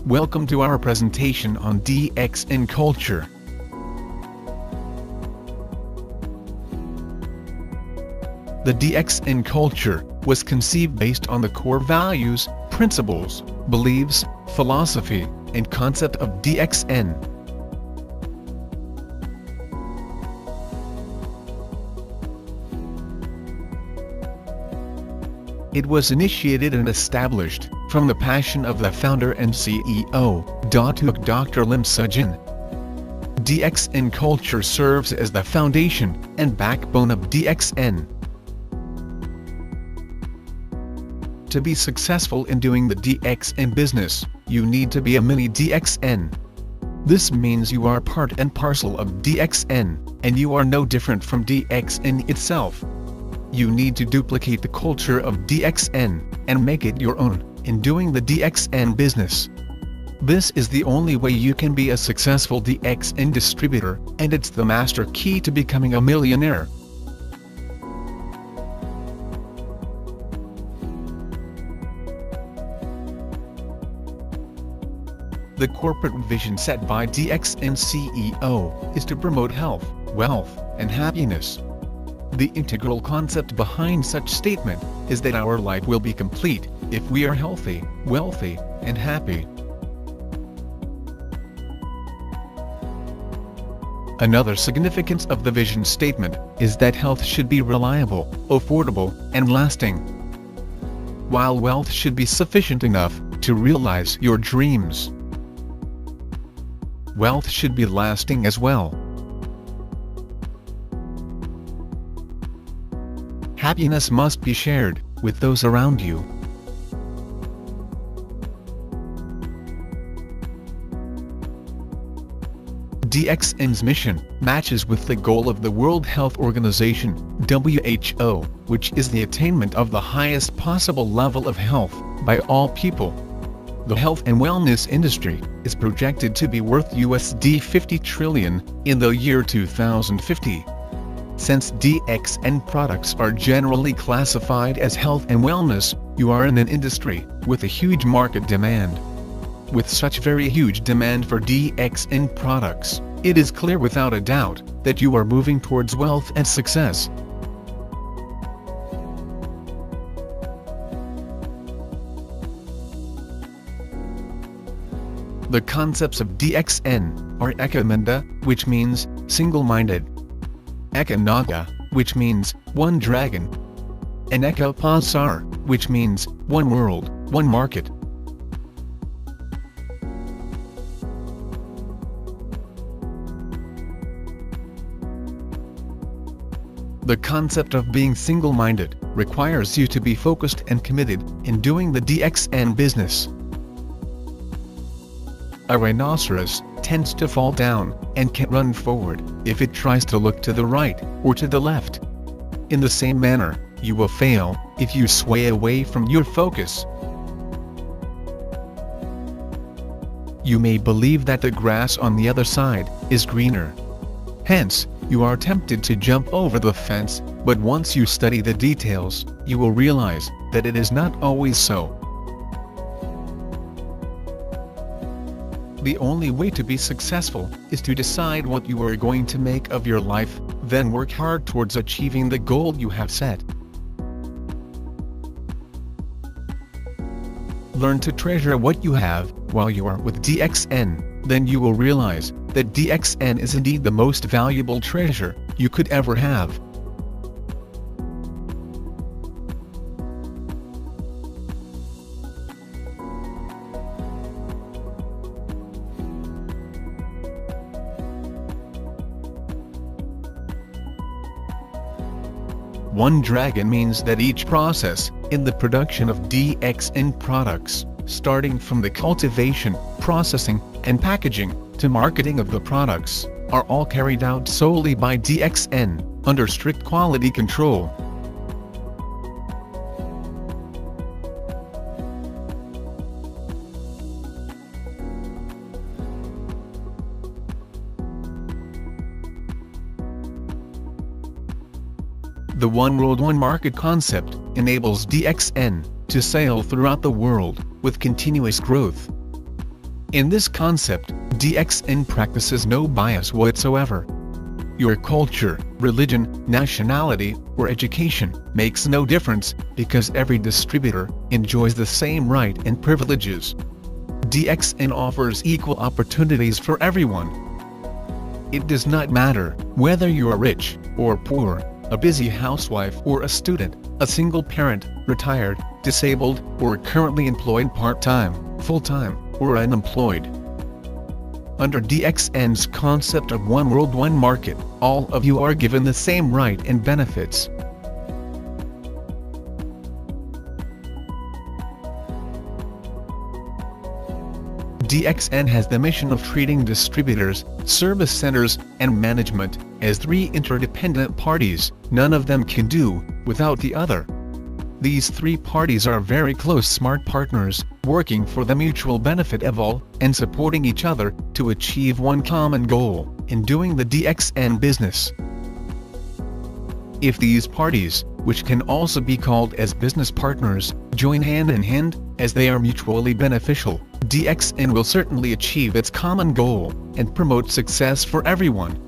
Welcome to our presentation on DXN culture. The DXN culture was conceived based on the core values, principles, beliefs, philosophy, and concept of DXN. It was initiated and established from the passion of the founder and CEO, Dr. Lim Seo-jin. DXN culture serves as the foundation and backbone of DXN. To be successful in doing the DXN business, you need to be a mini DXN. This means you are part and parcel of DXN, and you are no different from DXN itself. You need to duplicate the culture of DXN, and make it your own, in doing the DXN business. This is the only way you can be a successful DXN distributor, and it's the master key to becoming a millionaire. The corporate vision set by DXN CEO is to promote health, wealth, and happiness. The integral concept behind such statement is that our life will be complete if we are healthy, wealthy, and happy. Another significance of the vision statement is that health should be reliable, affordable, and lasting, while wealth should be sufficient enough to realize your dreams. Wealth should be lasting as well. Happiness must be shared with those around you. DXN's mission matches with the goal of the World Health Organization, WHO, which is the attainment of the highest possible level of health by all people. The health and wellness industry is projected to be worth $50 trillion in the year 2050. Since DXN products are generally classified as health and wellness, you are in an industry with a huge market demand. With such very huge demand for DXN products, it is clear without a doubt that you are moving towards wealth and success. The concepts of DXN are Ekamanda, which means single-minded, Ekanaga, which means one dragon, and Ekapasar, which means one world, one market. The concept of being single-minded requires you to be focused and committed in doing the DXN business. A rhinoceros tends to fall down and can't run forward if it tries to look to the right or to the left. In the same manner, you will fail if you sway away from your focus. You may believe that the grass on the other side is greener. Hence, you are tempted to jump over the fence, but once you study the details, you will realize that it is not always so. The only way to be successful is to decide what you are going to make of your life, then work hard towards achieving the goal you have set. Learn to treasure what you have while you are with DXN, then you will realize that DXN is indeed the most valuable treasure you could ever have. One dragon means that each process in the production of DXN products, starting from the cultivation, processing, and packaging, to marketing of the products, are all carried out solely by DXN, under strict quality control. The One World One Market concept enables DXN to sail throughout the world with continuous growth. In this concept, DXN practices no bias whatsoever. Your culture, religion, nationality, or education makes no difference, because every distributor enjoys the same right and privileges. DXN offers equal opportunities for everyone. It does not matter whether you are rich or poor, a busy housewife or a student, a single parent, retired, disabled, or currently employed part-time, full-time, or unemployed. Under DXN's concept of one world, one market, all of you are given the same right and benefits. DXN has the mission of treating distributors, service centers, and management as three interdependent parties. None of them can do without the other. These three parties are very close smart partners, working for the mutual benefit of all, and supporting each other to achieve one common goal in doing the DXN business. If these parties, which can also be called as business partners, join hand in hand, as they are mutually beneficial, DXN will certainly achieve its common goal and promote success for everyone.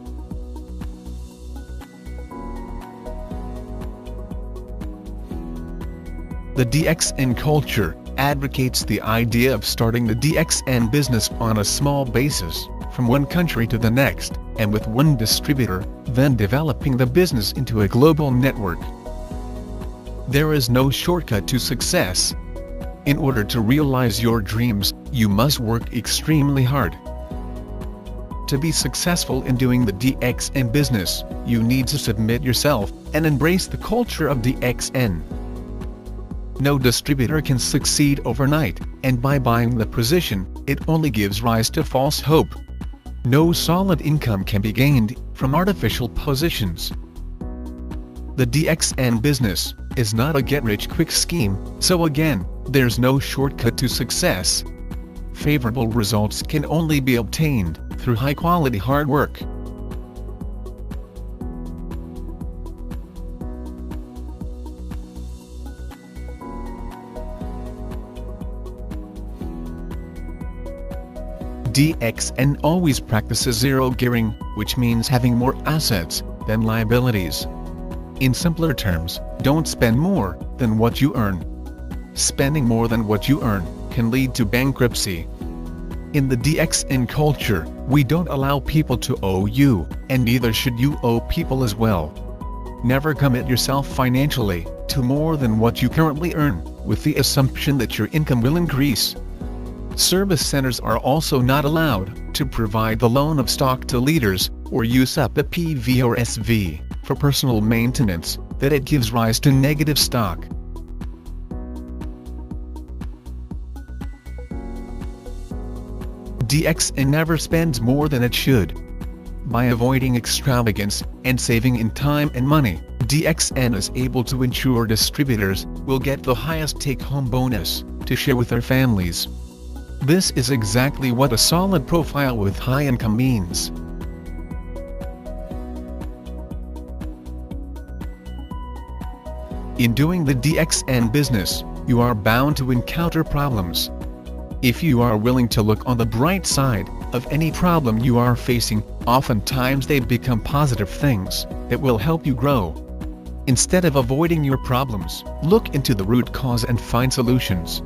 The DXN culture advocates the idea of starting the DXN business on a small basis, from one country to the next, and with one distributor, then developing the business into a global network. There is no shortcut to success. In order to realize your dreams, you must work extremely hard. To be successful in doing the DXN business, you need to submit yourself and embrace the culture of DXN. No distributor can succeed overnight, and by buying the position, it only gives rise to false hope. No solid income can be gained from artificial positions. The DXN business is not a get-rich-quick scheme, so again, there's no shortcut to success. Favorable results can only be obtained through high-quality hard work. DXN always practices zero gearing, which means having more assets than liabilities. In simpler terms, don't spend more than what you earn. Spending more than what you earn can lead to bankruptcy. In the DXN culture, we don't allow people to owe you, and neither should you owe people as well. Never commit yourself financially to more than what you currently earn, with the assumption that your income will increase. Service centers are also not allowed to provide the loan of stock to leaders, or use up a PV or SV for personal maintenance, that it gives rise to negative stock. DXN never spends more than it should. By avoiding extravagance and saving in time and money, DXN is able to ensure distributors will get the highest take-home bonus to share with their families. This is exactly what a solid profile with high income means. In doing the DXN business, you are bound to encounter problems. If you are willing to look on the bright side of any problem you are facing, oftentimes they become positive things that will help you grow. Instead of avoiding your problems, look into the root cause and find solutions.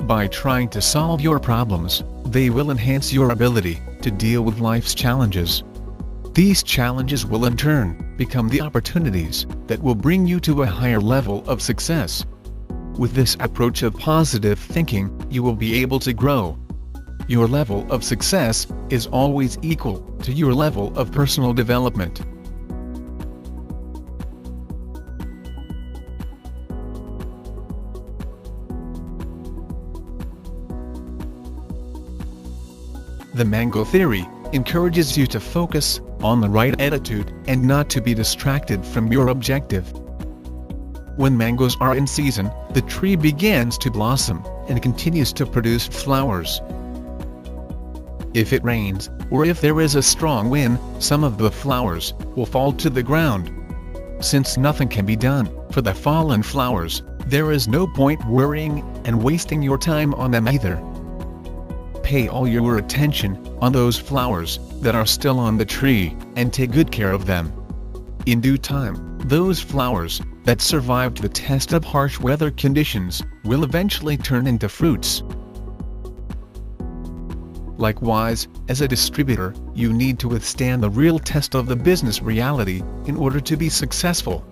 By trying to solve your problems, they will enhance your ability to deal with life's challenges. These challenges will in turn become the opportunities that will bring you to a higher level of success. With this approach of positive thinking, you will be able to grow. Your level of success is always equal to your level of personal development. The Mango Theory encourages you to focus on the right attitude and not to be distracted from your objective. When mangoes are in season, the tree begins to blossom and continues to produce flowers. If it rains, or if there is a strong wind, some of the flowers will fall to the ground. Since nothing can be done for the fallen flowers, there is no point worrying and wasting your time on them either. pay all your attention on those flowers that are still on the tree, and take good care of them. In due time, those flowers that survived the test of harsh weather conditions will eventually turn into fruits. Likewise, as a distributor, you need to withstand the real test of the business reality in order to be successful.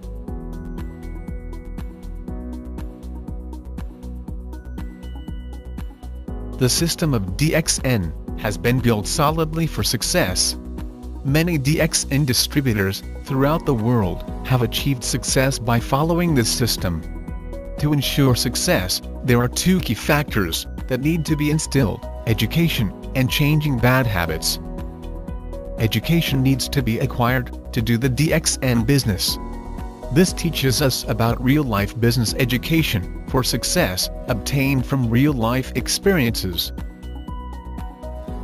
The system of DXN has been built solidly for success. Many DXN distributors throughout the world have achieved success by following this system. To ensure success, there are two key factors that need to be instilled: education and changing bad habits. Education needs to be acquired to do the DXN business. This teaches us about real-life business education for success obtained from real-life experiences.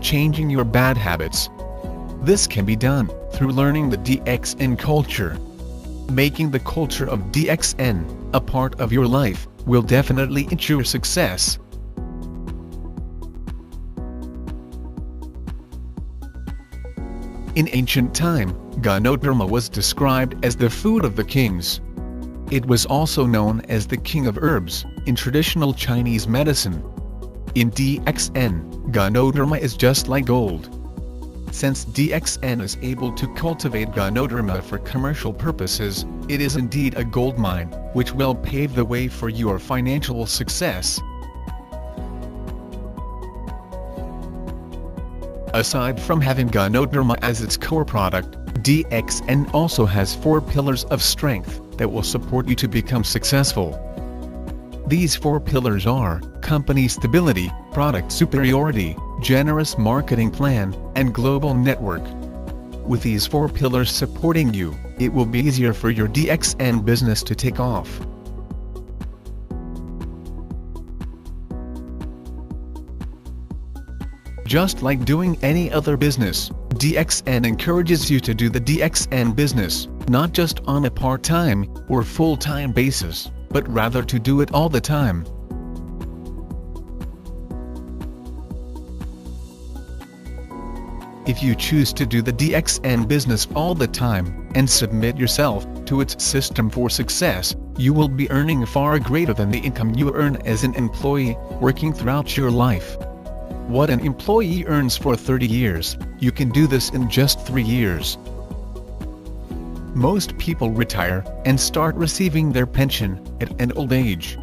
Changing your bad habits. This can be done through learning the DXN culture. Making the culture of DXN a part of your life will definitely ensure success. In ancient time, Ganodharma was described as the food of the kings. It was also known as the king of herbs in traditional Chinese medicine. In DXN, Ganodharma is just like gold. Since DXN is able to cultivate Ganodharma for commercial purposes, it is indeed a gold mine, which will pave the way for your financial success. Aside from having Ganodharma as its core product, DXN also has 4 pillars of strength that will support you to become successful. These 4 pillars are company stability, product superiority, generous marketing plan, and global network. With these 4 pillars supporting you, it will be easier for your DXN business to take off. Just like doing any other business, DXN encourages you to do the DXN business, not just on a part-time or full-time basis, but rather to do it all the time. If you choose to do the DXN business all the time and submit yourself to its system for success, you will be earning far greater than the income you earn as an employee working throughout your life. What an employee earns for 30 years, you can do this in just 3 years. Most people retire and start receiving their pension at an old age.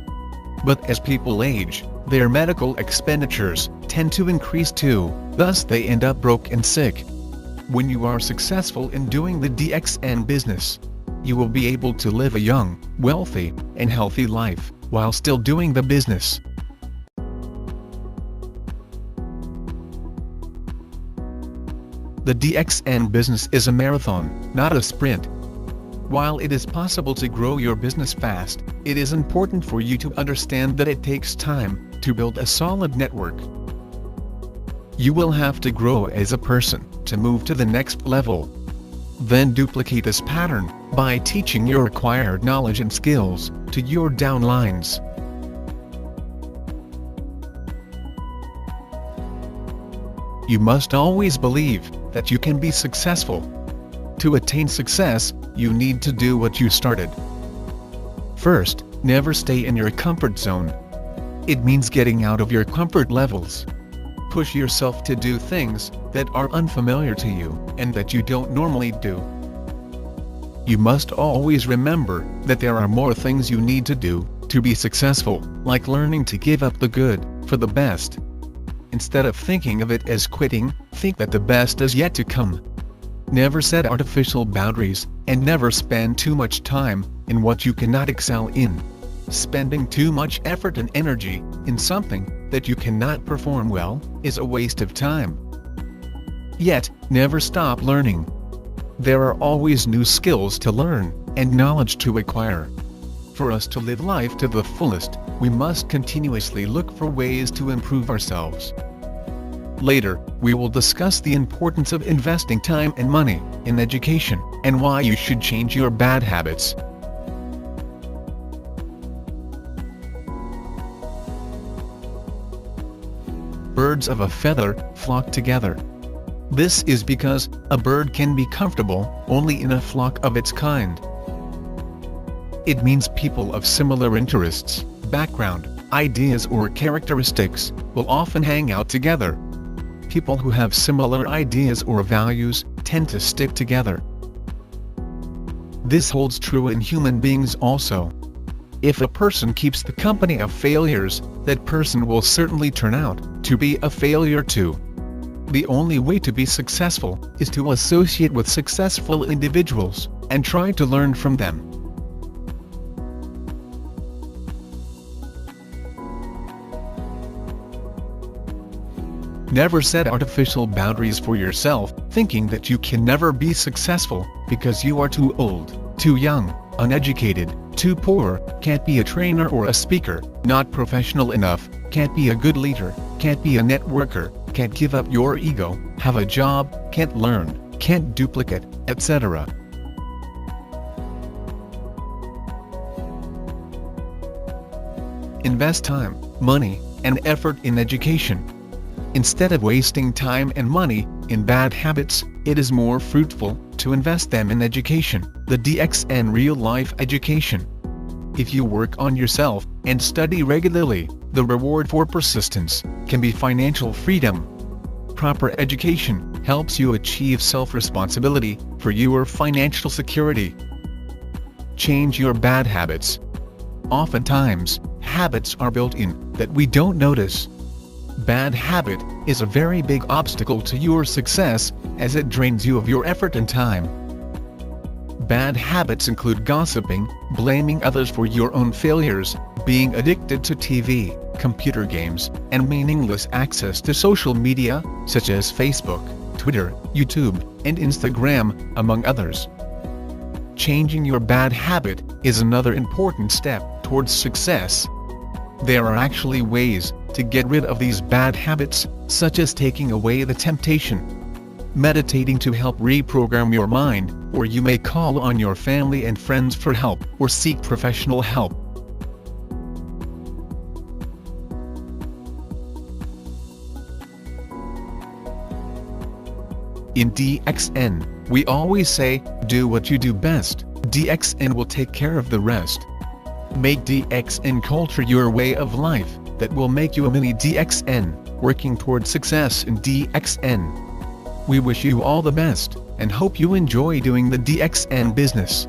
But as people age, their medical expenditures tend to increase too, thus they end up broke and sick. When you are successful in doing the DXN business, you will be able to live a young, wealthy, and healthy life, while still doing the business. The DXN business is a marathon, not a sprint. While it is possible to grow your business fast, it is important for you to understand that it takes time to build a solid network. You will have to grow as a person to move to the next level. Then duplicate this pattern by teaching your acquired knowledge and skills to your downlines. You must always believe that you can be successful. To attain success, you need to do what you started. First, never stay in your comfort zone. It means getting out of your comfort levels. Push yourself to do things that are unfamiliar to you and that you don't normally do. You must always remember that there are more things you need to do to be successful, like learning to give up the good for the best. Instead of thinking of it as quitting, think that the best is yet to come. Never set artificial boundaries, and never spend too much time in what you cannot excel in. Spending too much effort and energy in something that you cannot perform well is a waste of time. Yet, never stop learning. There are always new skills to learn and knowledge to acquire. For us to live life to the fullest, we must continuously look for ways to improve ourselves. Later, we will discuss the importance of investing time and money in education, and why you should change your bad habits. birds of a feather flock together. This is because a bird can be comfortable only in a flock of its kind. It means people of similar interests, background, ideas or characteristics will often hang out together. People who have similar ideas or values tend to stick together. This holds true in human beings also. If a person keeps the company of failures, that person will certainly turn out to be a failure too. The only way to be successful is to associate with successful individuals and try to learn from them. Never set artificial boundaries for yourself, thinking that you can never be successful because you are too old, too young, uneducated, too poor, can't be a trainer or a speaker, not professional enough, can't be a good leader, can't be a networker, can't give up your ego, have a job, can't learn, can't duplicate, etc. Invest time, money, and effort in education. Instead of wasting time and money in bad habits, it is more fruitful to invest them in education, the DXN real-life education. If you work on yourself and study regularly, the reward for persistence can be financial freedom. Proper education helps you achieve self-responsibility for your financial security. Change your bad habits. Oftentimes, habits are built in that we don't notice. Bad habit is a very big obstacle to your success, as it drains you of your effort and time. Bad habits include gossiping, blaming others for your own failures, being addicted to TV, computer games, and meaningless access to social media, such as Facebook, Twitter, YouTube, and Instagram, among others. Changing your bad habit is another important step towards success. There are actually ways to get rid of these bad habits, such as taking away the temptation, meditating to help reprogram your mind, or you may call on your family and friends for help or seek professional help. In DXN, we always say, do what you do best, DXN will take care of the rest. Make DXN culture your way of life that will make you a mini DXN, working toward success in DXN. We wish you all the best, and hope you enjoy doing the DXN business.